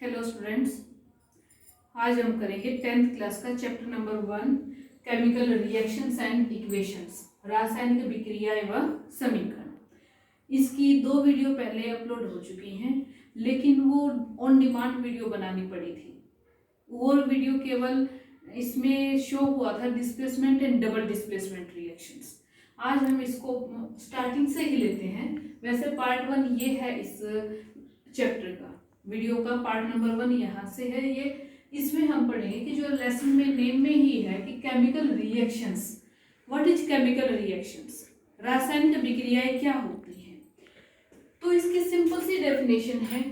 Hello students, आज हम करेंगे 10th क्लास का chapter number 1 chemical reactions and equations, रासायनिक विक्रिया एवं समीकरण। इसकी 2 वीडियो पहले अपलोड हो चुकी हैं, लेकिन वो ऑन डिमांड वीडियो बनानी पड़ी थी। वो वीडियो केवल इसमें शो हुआ था displacement and double displacement reactions. आज हम इसको स्टार्टिंग से ही लेते हैं। वैसे पार्ट 1 ये है इस चैप्टर का, वीडियो का पार्ट नंबर 1 यहाँ से है। ये इसमें हम पढ़ेंगे कि जो लेसन में नेम में ही है कि chemical reactions, what is chemical reactions, रासायनिक विक्रियाएं क्या होती हैं। तो इसकी सिंपल सी डेफिनेशन है,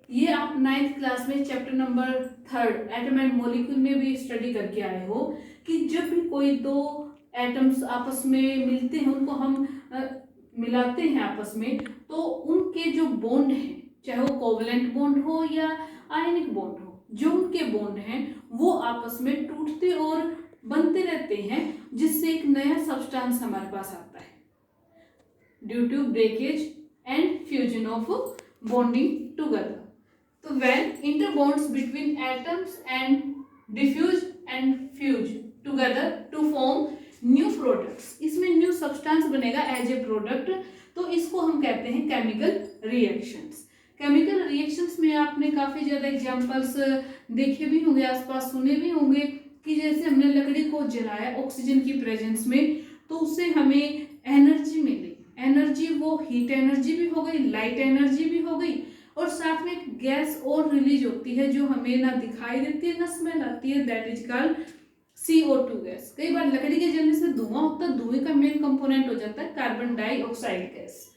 ये आप 9th क्लास में chapter number 3 atom and molecule में भी स्टडी करके आए हो कि जब भी कोई 2 एटम्स आपस में मिलते हैं, उनको हम मिलाते हैं आपस में, तो उनके जो बॉन्ड हैं, चाहे वो कोवलेंट बॉन्ड हो या आयनिक बॉन्ड हो, जो उनके बॉन्ड हैं वो आपस में टूटते और बनते रहते हैं, जिससे एक नया सब्सटेंस हमारे पास आता है due to breakage and fusion of bonding together. तो when interbonds between atoms and diffuse and fuse together to form new products, इसमें न्यू सब्सटेंस बनेगा एज ए प्रोडक्ट, तो इसको हम कहते हैं केमिकल रिएक्शंस। केमिकल रिएक्शंस में आपने काफ़ी ज़्यादा एग्जांपल्स देखे भी होंगे, आसपास सुने भी होंगे कि जैसे हमने लकड़ी को जलाया ऑक्सीजन की प्रेजेंस में, तो उससे हमें एनर्जी मिली। एनर्जी वो हीट एनर्जी भी हो गई, लाइट एनर्जी भी हो गई, और साथ में गैस और रिलीज होती है जो हमें ना दिखाई देती है ना स्मेल आती है, that is called CO2 gas. कई बार लकड़ी के जलने से धुआं होता है, धुएं का मेन कंपोनेंट हो जाता है कार्बन डाइऑक्साइड गैस।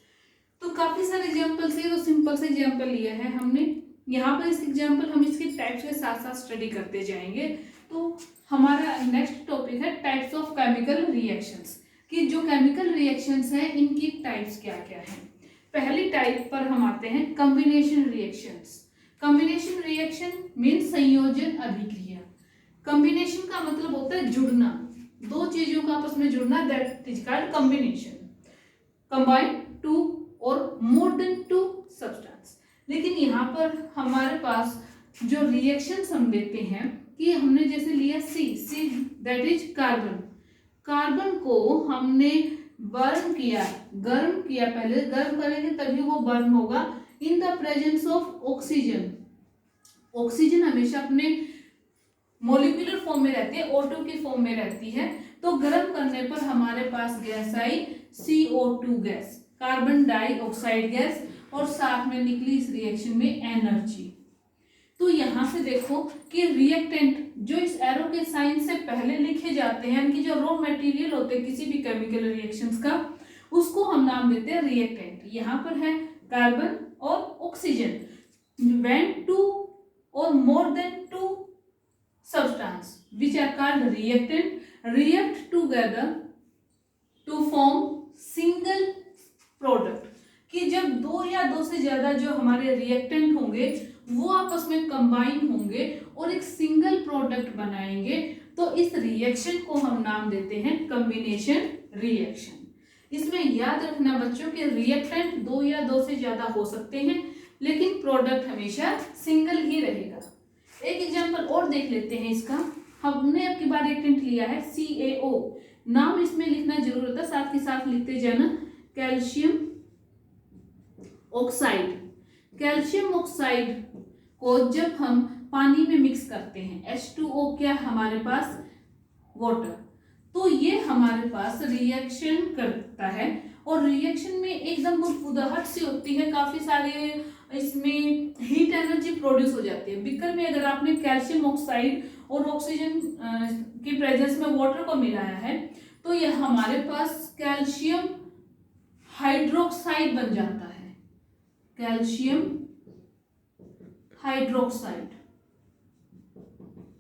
तो काफी सारे एग्जांपल से, तो सिंपल से एग्जांपल लिया है हमने यहाँ पर। इस एग्जांपल हम इसके टाइप्स के साथ साथ स्टडी करते जाएंगे। तो हमारा नेक्स्ट टॉपिक है टाइप्स ऑफ केमिकल रिएक्शंस, कि जो केमिकल रिएक्शंस हैं इनकी टाइप्स क्या क्या हैं। पहली टाइप पर हम आते हैं combination reactions. Combination reaction mean संयोजन अभिक्रिया। कॉम्बिनेशन का मतलब होता है जुड़ना, 2 चीजों का आपस में जुड़ना, that is called combination. Combine 2 और मोर देन 2 सब्सटेंस। लेकिन यहाँ पर हमारे पास जो रिएक्शंस हम देते हैं कि हमने जैसे लिया C that is carbon. Carbon को हमने बर्न किया, गर्म किया, पहले गर्म करेंगे तभी वो बर्न होगा in the presence of oxygen. Oxygen हमेशा अपने मोलिकुलर फॉर्म में रहती है, O2 की फॉर्म में रहती है, तो गर्म करने पर हमारे पास गैस आई CO2 gas, carbon dioxide gas, और साथ में निकली इस रिएक्शन में एनर्जी। तो यहाँ से देखो कि रिएक्टेंट जो इस एरो के साइन से पहले लिखे जाते हैं, यानी कि जो रॉ मटेरियल होते हैं किसी भी केमिकल रिएक्शंस का, उसको हम नाम देते हैं रिएक्टेंट। यहाँ पर है कार्बन और ऑक्सीजन। व्हेन 2 और more than 2 substance which are called reactant react together to form single product, कि जब 2 या 2 से ज्यादा जो हमारे रिएक्टेंट होंगे वो आपस में कंबाइन होंगे और एक सिंगल प्रोडक्ट बनाएंगे, तो इस रिएक्शन को हम नाम देते हैं कॉम्बिनेशन रिएक्शन। इसमें याद रखना बच्चों के रिएक्टेंट 2 या 2 से ज्यादा हो सकते हैं, लेकिन प्रोडक्ट हमेशा सिंगल ही रहेगा। एक एग्जांपल और देख लेते हैं इसका। हमने अब की बार रिएक्टेंट लिया है CaO, नाम इसमें लिखना जरूर होता है, साथ ही साथ लिखते जाना कैल्शियम ऑक्साइड। कैल्शियम ऑक्साइड को जब हम पानी में मिक्स करते हैं, H2O क्या हमारे पास वाटर, तो ये हमारे पास रिएक्शन करता है, और रिएक्शन में एकदम बुदबुदाहट सी होती है, काफी सारे इसमें हीट एनर्जी प्रोड्यूस हो जाती है। बीकर में अगर आपने कैल्शियम ऑक्साइड और ऑक्सीजन की प्रेजेंस में वाटर को मिलाया है, तो यह हमारे पास कैल्शियम हाइड्रोक्साइड बन जाता है, calcium hydroxide.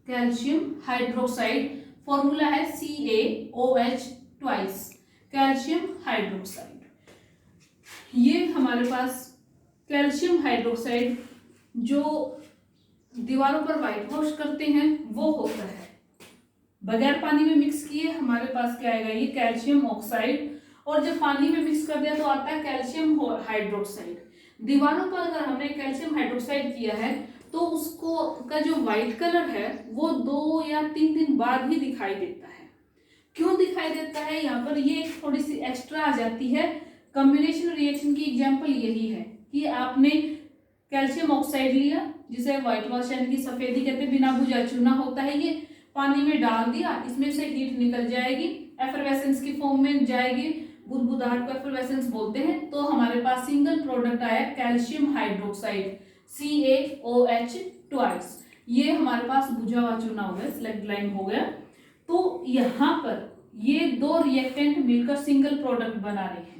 Calcium hydroxide formula है CaOH ट्वाइस, कैल्शियम हाइड्रोक्साइड। ये हमारे पास कैल्शियम हाइड्रोक्साइड जो दीवारों पर व्हाइट वॉश करते हैं वो होता है, बगैर पानी में मिक्स किए हमारे पास क्या आएगा, ये कैल्शियम ऑक्साइड, और जब पानी में मिक्स कर दिया तो आता है कैल्शियम हाइड्रोक्साइड। दीवारों पर अगर हमने कैल्शियम हाइड्रोक्साइड किया है तो उसको का जो व्हाइट कलर है वो 2 या 3 दिन बाद ही दिखाई देता है। क्यों दिखाई देता है, यहाँ पर ये थोड़ी सी एक्स्ट्रा आ जाती है। कॉम्बिनेशन रिएक्शन की एग्जांपल यही है कि आपने कैल्शियम ऑक्साइड लिया, जिसे व्हाइट वॉश यानी कि सफेदी कहते हैं, बिना बुझा चूना होता है ये, पानी में डाल दिया, इसमें से हीट निकल जाएगी, एफरवेसेंस की फॉर्म में जाएगी, बुदबुदाहट को एफरवेसेंस बोलते हैं। तो हमारे पास सिंगल प्रोडक्ट आया कैल्शियम हाइड्रोक्साइड CaOH ट्वाइस, ये हमारे पास बुझा हुआ चूना हो गया, स्लैग लाइन हो गया। तो यहाँ पर ये 2 रिएक्टेंट मिलकर सिंगल प्रोडक्ट बना रहे हैं।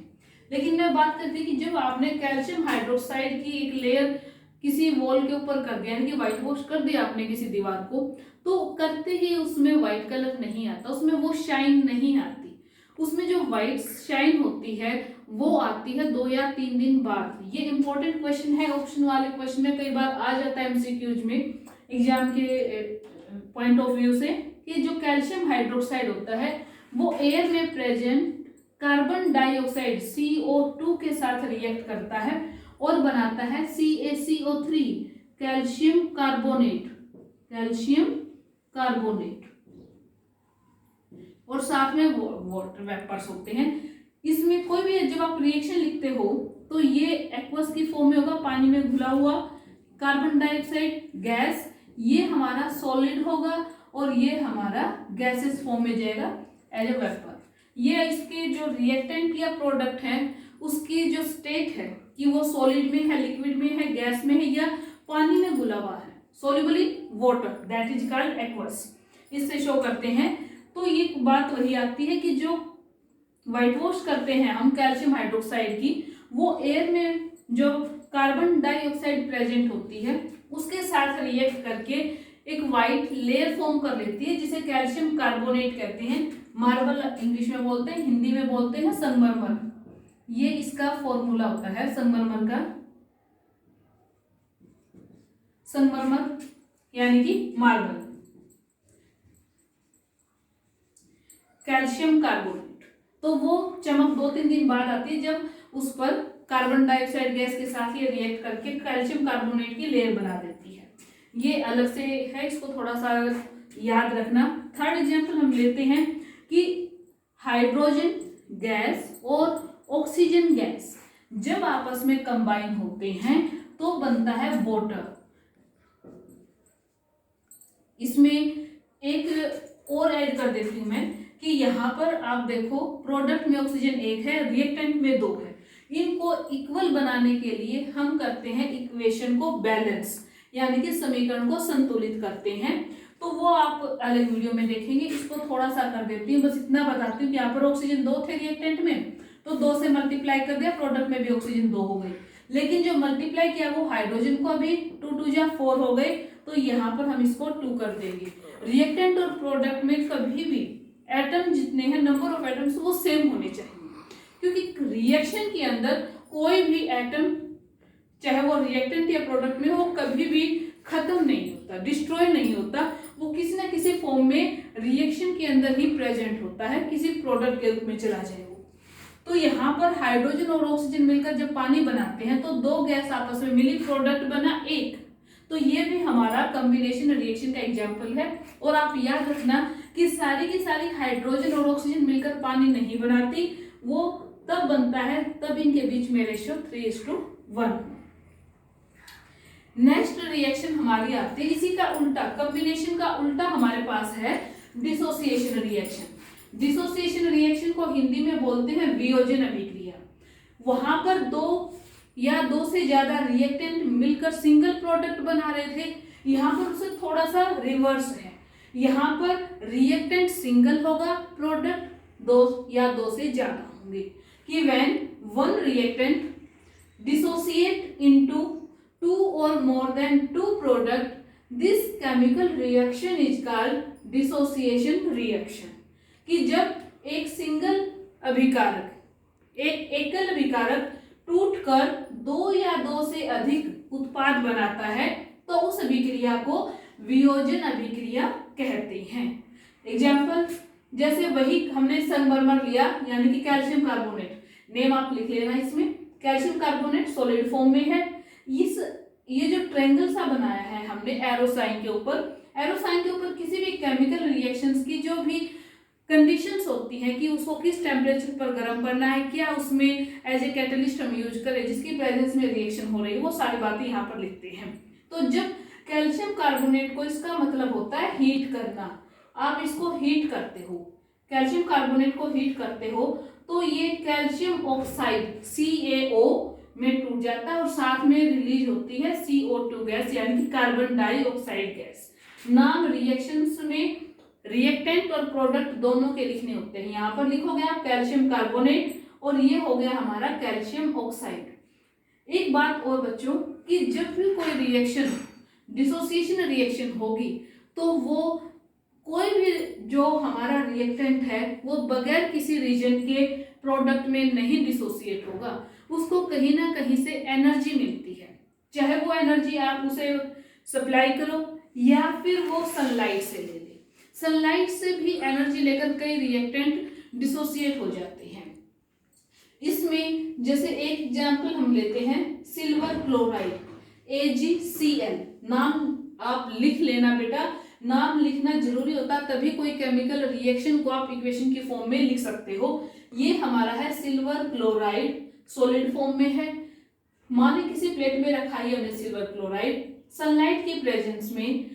लेकिन मैं बात करती कि जब आपने कैल्शियम हाइड्रोक्साइड की एक लेयर किसी वॉल के ऊपर कर दिया, यानी कि व्हाइट वॉश कर दिया आपने किसी दीवार को, तो करते ही उसमें व्हाइट कलर नहीं आता, उसमें वो शाइन नहीं आती। उसमें जो व्हाइट शाइन होती है वो आती है 2 या 3 दिन बाद। ये इंपॉर्टेंट क्वेश्चन है, ऑप्शन वाले क्वेश्चन में कई बार आ जाता है MCQs में, एग्जाम के पॉइंट ऑफ व्यू से, कि जो कैल्शियम हाइड्रोक्साइड होता है वो एयर में प्रेजेंट कार्बन डाइऑक्साइड CO2 के साथ रिएक्ट करता है और बनाता है CaCO3 कैल्शियम कार्बोनेट, और साथ में वाटर वेपर्स होते हैं। इसमें कोई भी जब आप रिएक्शन लिखते हो तो ये एक्वस की फॉर्म में होगा, पानी में घुला हुआ कार्बन डाइऑक्साइड गैस, ये हमारा सॉलिड होगा और ये हमारा गैसेस फॉर्म में जाएगा एज ए वेपर। ये इसके जो रिएक्टेंट या प्रोडक्ट है उसकी जो स्टेट है कि वो सॉलिड में है, लिक्विड में है, गैस में है या पानी में घुला हुआ है, soluble in water, that is called aqueous, इससे शो करते हैं। तो ये बात वही आती है कि जो व्हाइट वॉश करते हैं हम कैल्शियम हाइड्रोक्साइड की, वो एयर में जो कार्बन डाइऑक्साइड प्रेजेंट होती है उसके साथ रिएक्ट करके एक व्हाइट लेयर फॉर्म कर लेती है, जिसे कैल्शियम कार्बोनेट कहते हैं। मार्बल इंग्लिश में बोलते हैं, हिंदी में बोलते हैं संगमरमर, ये इसका फॉर्मूला होता है संगमरमर का, संगमरमर यानी कि मार्बल, कैल्शियम कार्बोनेट। तो वो चमक 2-3 दिन बाद आती है जब उस पर कार्बन डाइऑक्साइड गैस के साथ ये रिएक्ट करके कैल्शियम कार्बोनेट की लेयर बना देती है। ये अलग से है, इसको थोड़ा सा याद रखना। थर्ड एग्जांपल हम लेते हैं कि हाइड्रोजन गैस और ऑक्सीजन गैस जब आपस में कंबाइन होते हैं तो बनता है वाटर। इसमें एक और ऐड कर देती हूं मैं कि यहाँ पर आप देखो प्रोडक्ट में ऑक्सीजन 1 है, रिएक्टेंट में 2 है। इनको इक्वल बनाने के लिए हम करते हैं इक्वेशन को बैलेंस, यानी कि समीकरण को संतुलित करते हैं। तो वो आप अलग वीडियो में देखेंगे, इसको थोड़ा सा कर देती हूँ, बस इतना बताती हूँ कि यहाँ पर ऑक्सीजन 2 थे रिएक्टेंट में, तो 2 से मल्टीप्लाई कर दिया, प्रोडक्ट में भी ऑक्सीजन 2 हो गई। लेकिन जो मल्टीप्लाई किया वो हाइड्रोजन को अभी 2 जा 4 हो गए, तो यहाँ पर हम इसको 2 कर देंगे। रिएक्टेंट और प्रोडक्ट में कभी भी एटम जितने हैं, नंबर ऑफ एटम्स वो सेम होने चाहिए, क्योंकि रिएक्शन के अंदर कोई भी एटम चाहे वो रिएक्टेंट या प्रोडक्ट में हो कभी भी खत्म नहीं होता, डिस्ट्रॉय नहीं होता, वो किसी ना किसी फॉर्म में रिएक्शन के अंदर ही प्रेजेंट होता है, किसी प्रोडक्ट के रूप में चला जाए वो। तो यहाँ पर हाइड्रोजन और ऑक्सीजन मिलकर जब पानी बनाते हैं तो 2 गैस आपस में मिली, प्रोडक्ट बना 1। तो ये भी हमारा कॉम्बिनेशन रिएक्शन का एग्जाम्पल है। और आप याद रखना कि सारी की सारी हाइड्रोजन और ऑक्सीजन मिलकर पानी नहीं बनाती, वो तब बनता है तब इनके बीच में रेशियो 3:1। नेक्स्ट रिएक्शन हमारी आती है इसी का उल्टा, कॉम्बिनेशन का उल्टा हमारे पास है डिसोसिएशन रिएक्शन। डिसोसिएशन रिएक्शन को हिंदी में बोलते हैं वियोजन अभिक्रिया। वहां पर 2 या 2 से ज्यादा रिएक्टेंट मिलकर सिंगल प्रोडक्ट बना रहे थे, यहाँ पर उसे थोड़ा सा रिवर्स है। यहाँ पर रिएक्टेंट सिंगल होगा, प्रोडक्ट 2 या 2 से ज्यादा होंगे। कि when one reactant dissociate into 2 or more than 2 product, this chemical reaction is called dissociation reaction। कि जब एक सिंगल अभिकारक, एक एकल अभिकारक टूटकर 2 या 2 से अधिक उत्पाद बनाता है तो उस अभिक्रिया को वियोजन अभिक्रिया कहते हैं। एग्जाम्पल जैसे वही हमने संगमरमर लिया, यानी कि कैल्शियम कार्बोनेट, नेम आप लिख लेना इसमें, कैल्शियम कार्बोनेट सॉलिड फॉर्म में है। इस ये जो ट्रायंगल सा बनाया है हमने एरो साइन के ऊपर, एरो साइन के ऊपर किसी भी केमिकल रिएक्शंस की जो भी कंडीशंस होती हैं कि उसको किस टेम्परेचर पर गर्म करना है, क्या उसमें एज ए कैटलिस्ट हम यूज करें जिसकी प्रेजेंस में रिएक्शन हो रही है, वो सारी बातें यहाँ पर लिखते हैं। तो जब कैल्शियम कार्बोनेट को, इसका मतलब होता है हीट करना, आप इसको हीट करते हो, कैल्शियम कार्बोनेट को हीट करते हो तो ये कैल्शियम ऑक्साइड CaO में टूट जाता है और साथ में रिलीज होती है CO2 गैस यानी कि कार्बन डाइऑक्साइड गैस। नाम रिएक्शंस में रिएक्टेंट और प्रोडक्ट दोनों के लिखने होते हैं। यहाँ पर लिखोगे आप कैल्शियम कार्बोनेट और ये हो गया हमारा कैल्शियम ऑक्साइड। एक बात और बच्चों कि जब भी कोई रिएक्शन डिसोसिएशन रिएक्शन होगी तो वो कोई भी जो हमारा रिएक्टेंट है वो बगैर किसी रीजन के प्रोडक्ट में नहीं डिसोसिएट होगा, उसको कहीं ना कहीं से एनर्जी मिलती है, चाहे वो एनर्जी आप उसे सप्लाई करो या फिर वो सनलाइट से ले ले। सनलाइट से भी एनर्जी लेकर कई रिएक्टेंट डिसोसिएट हो जाते हैं। इसमें जैसे एक एग्जांपल हम लेते हैं सिल्वर क्लोराइड AgCl। नाम आप लिख लेना बेटा, नाम लिखना जरूरी होता, तभी कोई केमिकल रिएक्शन को आप इक्वेशन की फॉर्म में लिख सकते हो। ये हमारा है सिल्वर क्लोराइड, सॉलिड फॉर्म में है, माने किसी प्लेट में रखा है हमने सिल्वर क्लोराइड, सनलाइट की प्रेजेंस में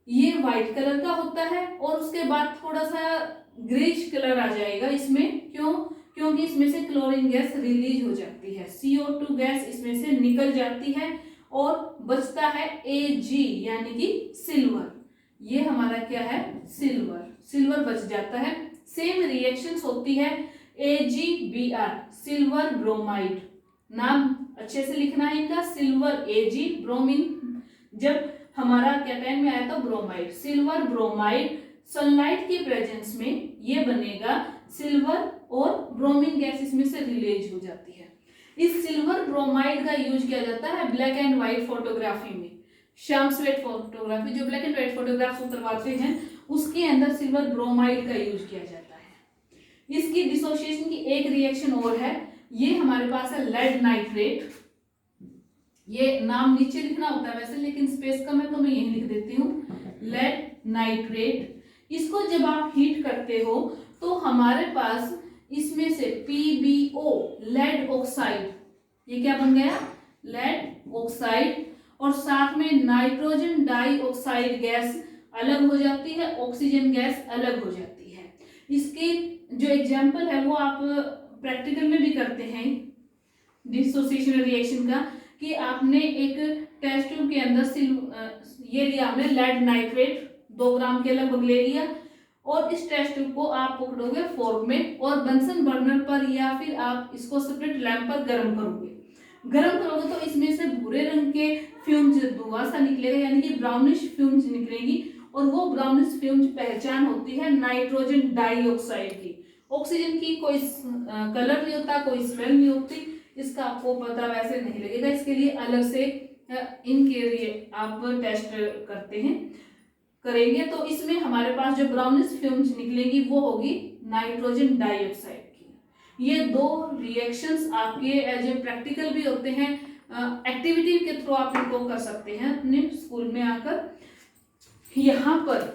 ये व्हाइट कलर का होता है और उसके बाद थोड़ा सा ग्रेइश कलर आ जाएगा इसमें। क्यों? क्योंकि इसमें से क्लोरीन गैस रिलीज हो जाती है, CO2 गैस इसमें से निकल जाती है और बचता है Ag यानी कि सिल्वर। ये हमारा क्या है? सिल्वर, सिल्वर बच जाता है। सेम रिएक्शंस होती है AgBr, सिल्वर ब्रोमाइड। नाम अच्छे से लिखना है इनका, सिल्वर Ag, ब्रोमीन जब हमारा कैटायन में आया था ब्रोमाइड, सिल्वर ब्रोमाइड सनलाइट की प्रेजेंस में ये बनेगा सिल्वर और ब्रोमीन गैस इसमें से रिलीज हो जाती है। इस सिल्वर ब्रोमाइड का यूज किया जाता है ब्लैक एंड व्हाइट फोटोग्राफी में। श्याम स्वेट फोटोग्राफी जो ब्लैक एंड व्हाइट फोटोग्राफ्स उतरवाते हैं उसके अंदर सिल्वर ब्रोमाइड का यूज किया जाता है। इसकी डिसोसिएशन की एक रिएक्शन और है, ये हमारे पास है लेड नाइट्रेट। ये नाम नीचे लिखना होता है वैसे, लेकिन स्पेस कम है तो मैं यही लिख देती हूँ, लेड नाइट्रेट। इसको जब आप हीट करते हो तो हमारे पास इसमें से PbO लेड ऑक्साइड, ये क्या बन गया? लेड ऑक्साइड, और साथ में नाइट्रोजन डाइऑक्साइड गैस अलग हो जाती है, ऑक्सीजन गैस अलग हो जाती है। इसके जो एग्जाम्पल है वो आप प्रैक्टिकल में भी करते हैं डिसोसिएशन रिएक्शन का, कि आपने एक टेस्ट ट्यूब के अंदर ये लिया हमने लेड नाइट्रेट 2 ग्राम के लगभग ले लिया और इस टेस्ट ट्यूब को आप पकड़ोगे फोर्क में और बंसन बर्नर पर या फिर आप इसको सेपरेट लैंप पर गर्म करोगे। गर्म करोगे तो इसमें से भूरे रंग के फ्यूम्स धुआं सा निकलेगा यानी कि ब्राउनिश फ्यूम्स निकलेगी और वो ब्राउनिश फ्यूम्स पहचान होती है नाइट्रोजन डाइऑक्साइड की। ऑक्सीजन की कोई कलर नहीं होता, कोई स्मेल नहीं होती, इसका आपको पता वैसे नहीं लगेगा, इसके लिए अलग से इनके लिए आप टेस्ट करते हैं करेंगे। तो इसमें हमारे पास जो ब्राउनिश फ्यूम्स निकलेंगी वो होगी नाइट्रोजन डाइऑक्साइड की। ये 2 रिएक्शंस आपके एज ए प्रैक्टिकल भी होते हैं, एक्टिविटी के थ्रू आप इनको कर सकते हैं अपने स्कूल में आकर। यहाँ पर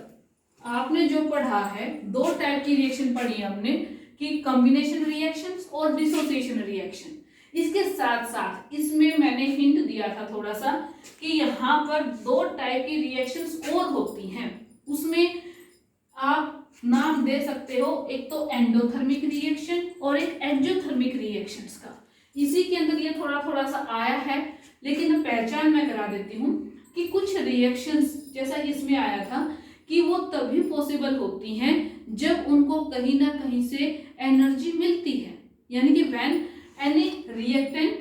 आपने जो पढ़ा है 2 टाइप की रिएक्शन पढ़ी है हमने, कि कॉम्बिनेशन रिएक्शंस और डिसोसिएशन रिएक्शन। इसके साथ साथ इसमें मैंने हिंट दिया था थोड़ा सा कि यहाँ पर 2 टाइप की रिएक्शंस और होती हैं, उसमें आप नाम दे सकते हो, एक तो एंडोथर्मिक रिएक्शन और एक एक्सोथर्मिक रिएक्शंस का। इसी के अंदर ये थोड़ा थोड़ा सा आया है, लेकिन पहचान मैं करा देती हूँ कि कुछ रिएक्शंस जैसा इसमें आया था कि वो तभी पॉसिबल होती हैं जब उनको कहीं ना कहीं से एनर्जी मिलती है, यानी कि when any reactant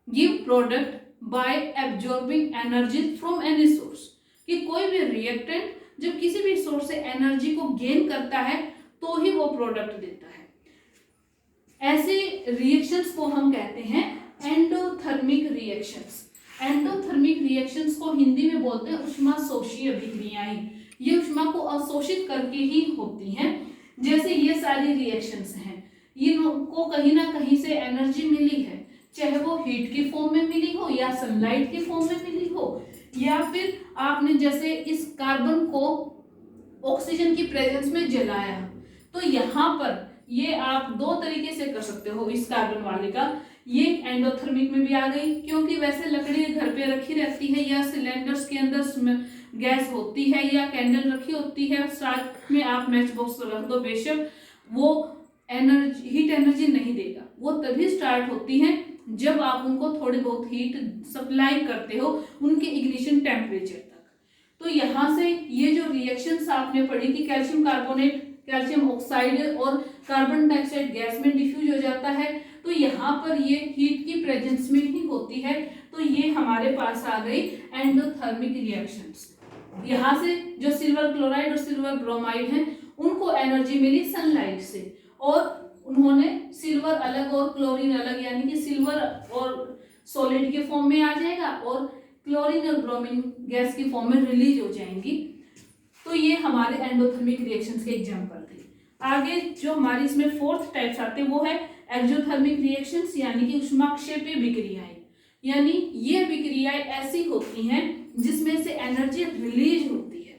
give product by absorbing energy from any source, कि कोई भी रिएक्टेंट जब किसी भी सोर्स से एनर्जी को गेन करता है तो ही वो प्रोडक्ट देता है। ऐसे रिएक्शंस को हम कहते हैं एंडोथर्मिक रिएक्शंस। एंडोथर्मिक रिएक्शंस को हिंदी में बोलते हैं ऊष्माशोषीय अभिक्रियाएं। ये ऊष्मा को अवशोषित करके ही होती हैं। जैसे ये सारी रिएक्शंस हैं, इनको कहीं ना कहीं से एनर्जी मिली है, चाहे वो हीट की फॉर्म में मिली हो या सनलाइट की फॉर्म में मिली हो या फिर आपने जैसे इस कार्बन को ऑक्सीजन की प्रेजेंस में जलाया, तो यहाँ पर ये आप दो तरीके से कर सकते हो इस कार्बन वाले का। ये एंडोथर्मिक में भी आ गई, क्योंकि वैसे लकड़ी घर पे रखी रहती है या सिलेंडर्स के अंदर गैस होती है या कैंडल रखी होती है, साथ में आप मैच बॉक्स रख दो, बेशक वो एनर्जी हीट एनर्जी नहीं देगा। वो तभी स्टार्ट होती है जब आप उनको थोड़ी बहुत हीट सप्लाई करते हो उनके इग्निशन टेम्परेचर तक। तो यहाँ से ये जो रिएक्शंस आपने पढ़ी कि कैल्शियम कार्बोनेट कैल्शियम ऑक्साइड और कार्बन डाइऑक्साइड गैस में डिफ्यूज हो जाता है, तो यहाँ पर ये हीट की प्रेजेंस में ही होती है। तो ये हमारे पास आ गई एंडोथर्मिक रिएक्शंस। यहाँ से जो सिल्वर क्लोराइड और सिल्वर ब्रोमाइड है उनको एनर्जी मिली सनलाइट से, और उन्होंने सिल्वर अलग और क्लोरीन अलग, यानी कि सिल्वर और सॉलिड के फॉर्म में आ जाएगा और क्लोरीन और ब्रोमीन गैस की फॉर्म में रिलीज हो जाएंगी। तो ये हमारे एंडोथर्मिक रिएक्शंस के एग्जांपल थे। आगे जो हमारी इसमें फोर्थ टाइप्स आते हैं वो है एक्सोथर्मिक रिएक्शंस, यानी कि ऊष्माक्षेपी विक्रियाएं। यानी ये विक्रियाएं ऐसी होती हैं जिसमें से एनर्जी रिलीज होती है,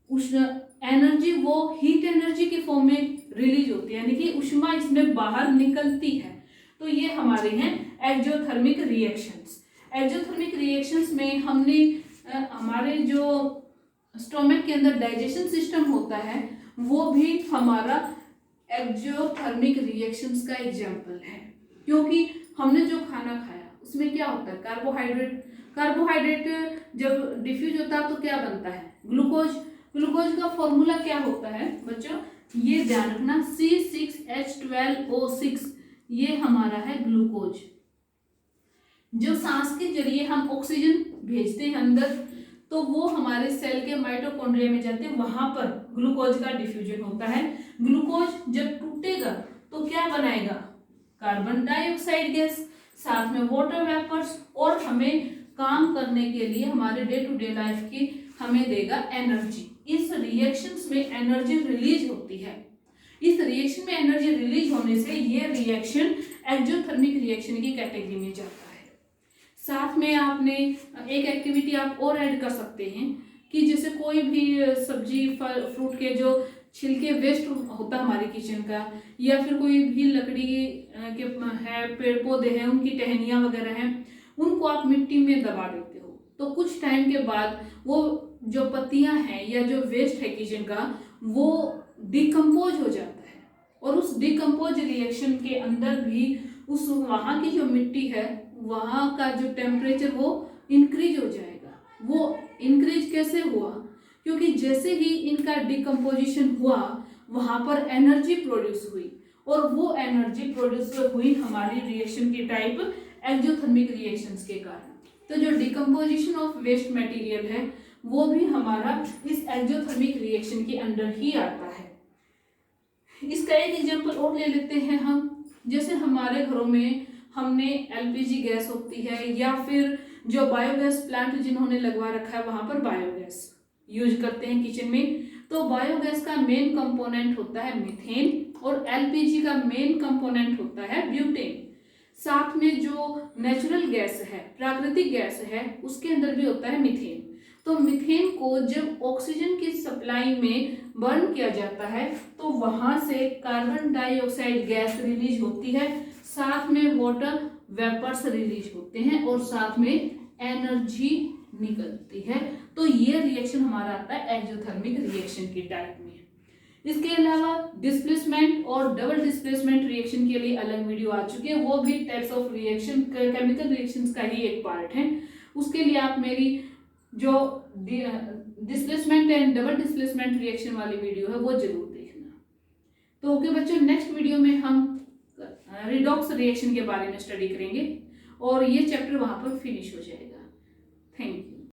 उस एनर्जी वो हीट एनर्जी के फॉर्म में रिलीज होती है, यानी कि ऊष्मा इसमें बाहर निकलती है। तो ये हमारे हैं एक्सोथर्मिक रिएक्शंस। एक्सोथर्मिक रिएक्शंस में हमने हमारे जो स्टोमक के अंदर डाइजेशन सिस्टम होता है वो भी हमारा एक्सोथर्मिक रिएक्शंस का एग्जाम्पल है, क्योंकि हमने जो खाना खाया उसमें क्या होता है, कार्बोहाइड्रेट जब डिफ्यूज होता है तो क्या बनता है, ग्लूकोज। ग्लूकोज का फॉर्मूला क्या होता है बच्चों, ये ध्यान रखना, C6H12O6, ये हमारा है ग्लूकोज। जो सांस के जरिए हम ऑक्सीजन भेजते हैं अंदर, तो वो हमारे सेल के माइटोकॉन्ड्रिया में जाते हैं, वहां पर ग्लूकोज का डिफ्यूजन होता है। ग्लूकोज जब टूटेगा तो क्या बनाएगा, कार्बन डाइऑक्साइड गैस, साथ में वाटर वेपर्स, और हमें काम करने के लिए हमारे डे टू डे लाइफ की हमें देगा एनर्जी। इस रिएक्शंस में एनर्जी रिलीज होती है। इस रिएक्शन में एनर्जी रिलीज होने से ये रिएक्शन एक्सोथर्मिक रिएक्शन की कैटेगरी में जाता है। साथ में आपने एक एक्टिविटी आप और ऐड कर सकते हैं कि जैसे कोई भी सब्जी फल फ्रूट के जो छिलके वेस्ट होता है हमारे किचन का, या फिर कोई भी लकड़ी के है पेड़ पौधे हैं उनकी टहनियाँ वगैरह हैं, उनको आप मिट्टी में दबा देते हो, तो कुछ टाइम के बाद वो जो पत्तियां हैं या जो वेस्ट है किचन का वो डिकम्पोज हो जाता है, और उस डिकम्पोज रिएक्शन के अंदर भी उस वहाँ की जो मिट्टी है वहाँ का जो टेम्परेचर वो इंक्रीज हो जाएगा। वो इंक्रीज कैसे हुआ, क्योंकि जैसे ही इनका डिकम्पोजिशन हुआ वहाँ पर एनर्जी प्रोड्यूस हुई, और वो एनर्जी प्रोड्यूस हुई हमारी रिएक्शन की टाइप एक्सोथर्मिक रिएक्शंस के कारण। तो जो डिकम्पोजिशन ऑफ वेस्ट मटेरियल है वो भी हमारा इस एक्सोथर्मिक रिएक्शन के अंडर ही आता है। इसका एक एग्जांपल और ले लेते हैं हम, जैसे हमारे घरों में हमने एलपीजी गैस होती है, या फिर जो बायोगैस प्लांट जिन्होंने लगवा रखा है वहां पर बायोगैस यूज करते हैं किचन में। तो बायोगैस का मेन कंपोनेंट होता है मीथेन, और एलपीजी का मेन कंपोनेंट होता है ब्यूटेन। साथ में जो नेचुरल गैस है, प्राकृतिक गैस है, उसके अंदर भी होता है मीथेन। तो मीथेन को जब ऑक्सीजन की सप्लाई में बर्न किया जाता है तो वहां से कार्बन डाइऑक्साइड गैस रिलीज होती है, साथ में वाटर वेपर्स रिलीज होते हैं, और साथ में एनर्जी निकलती है। तो ये रिएक्शन हमारा आता है एक्सोथर्मिक रिएक्शन की टाइप में। इसके अलावा डिस्प्लेसमेंट और डबल डिस्प्लेसमेंट रिएक्शन के लिए अलग वीडियो आ चुकी है, वो भी types of reaction chemical reactions का ही एक पार्ट है। उसके लिए आप मेरी जो displacement and double displacement reaction वाली वीडियो है वो जरूर देखना। तो ओके बच्चों, नेक्स्ट वीडियो में हम रिडॉक्स रिएक्शन के बारे में स्टडी करेंगे और ये चैप्टर वहां पर फिनिश हो जाएगा।